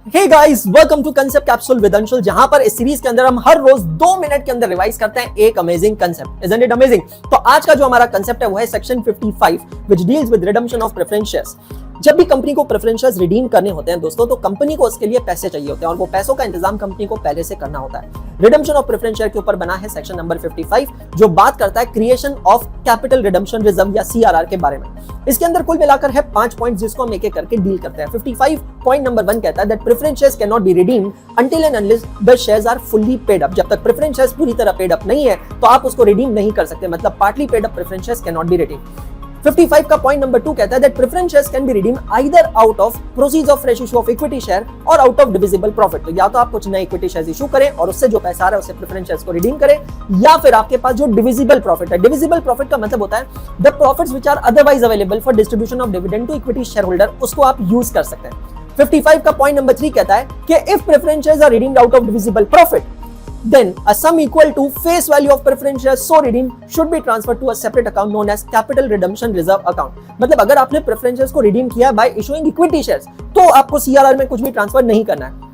Hey guys, welcome to concept capsule with Anshul, जहां पर इस सीरीज के अंदर हम हर रोज 2 मिनट के अंदर रिवाइज करते हैं एक amazing concept. Isn't it amazing? तो आज का जो हमारा कंसेप्ट है वो है section 55 which deals with redemption of preference shares. जब भी कंपनी को प्रेफरेंस शेयर्स रिडीम करने होते हैं दोस्तों, तो कंपनी को उसके लिए पैसे चाहिए होते हैं और वो पैसों का इंतजाम कंपनी को पहले से करना होता है। रिडेम्पशन ऑफ प्रेफरेंस शेयर के ऊपर बना है सेक्शन नंबर 55 जो बात करता है creation of capital redemption reserve या सीआरआर के बारे में। इसके अंदर कुल मिलाकर है 5 पॉइंट्स जिसको हम एक एक करके डील करते हैं। 55 पॉइंट नंबर 1 कहता है that preference shares can not be redeemed until and unless the shares are fully paid up. जब तक प्रेफरेंस शेयर्स पूरी तरह पेड अप नहीं है तो आप उसको रिडीम नहीं कर सकते, मतलब partly paid up preference shares can not be redeemed. 55 का पॉइंट नंबर 2 कहता है that preference shares can be redeemed either out of proceeds of fresh issue of equity share और आउट ऑफ डिविजिबल प्रॉफिट। तो या तो आप कुछ नए इक्विटी शेयर्स इशू करें और उससे जो पैसा आ रहा है उससे प्रेफरेंस शेयर्स को रिडीम करें, या फिर आपके पास जो डिविजिबल प्रॉफिट है, डिविजिबल प्रॉफिट का मतलब होता है the profits which are otherwise available for distribution of dividend to equity share holder, उसको आप यूज कर सकते हैं। 55 का पॉइंट नंबर 3 कहता है कि if preference shares are redeemed out of divisible profit then a sum equal to face value of preference shares so redeemed should be transferred to a separate account known as capital redemption reserve account। मतलब अगर आपने preference shares को redeem किया by issuing equity shares तो आपको CRR में कुछ भी ट्रांसफर नहीं करना है,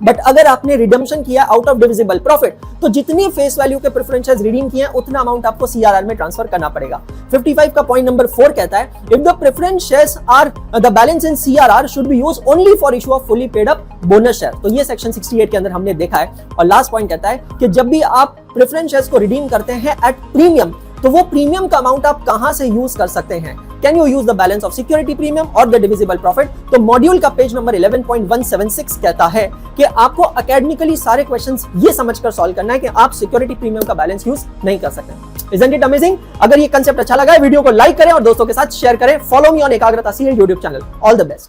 बट अगर आपने रिडेम्पशन किया आउट ऑफ डिविजिबल प्रॉफिट तो जितनी फेस वैल्यू के प्रेफरेंस शेयर्स रिडीम किए हैं उतना अमाउंट आपको सीआरआर में ट्रांसफर करना पड़ेगा। 55 का पॉइंट नंबर 4 कहता है if the preference shares are the balance in CRR should be used only for issue of fully paid up bonus share. तो ये सेक्शन 68 के अंदर हमने देखा है। और लास्ट पॉइंट कहता है कि जब भी आप प्रेफरेंस शेयर्स को रिडीम करते हैं एट प्रीमियम तो वो प्रीमियम का अमाउंट आप कहां से यूज कर सकते हैं? Can you use the balance of security premium और द डिविजिबल प्रॉफिट? तो मॉड्यूल का पेज नंबर 11.176 कहता है कि आपको एकेडमिकली सारे क्वेश्चंस ये समझकर सॉल्व करना है कि आप सिक्योरिटी प्रीमियम का बैलेंस यूज नहीं कर सकते। Isn't it amazing? अगर ये कंसेप्ट अच्छा लगा है वीडियो को लाइक करें और दोस्तों के साथ शेयर करें। फॉलो मी ऑन एकाग्रता series YouTube channel. All the best.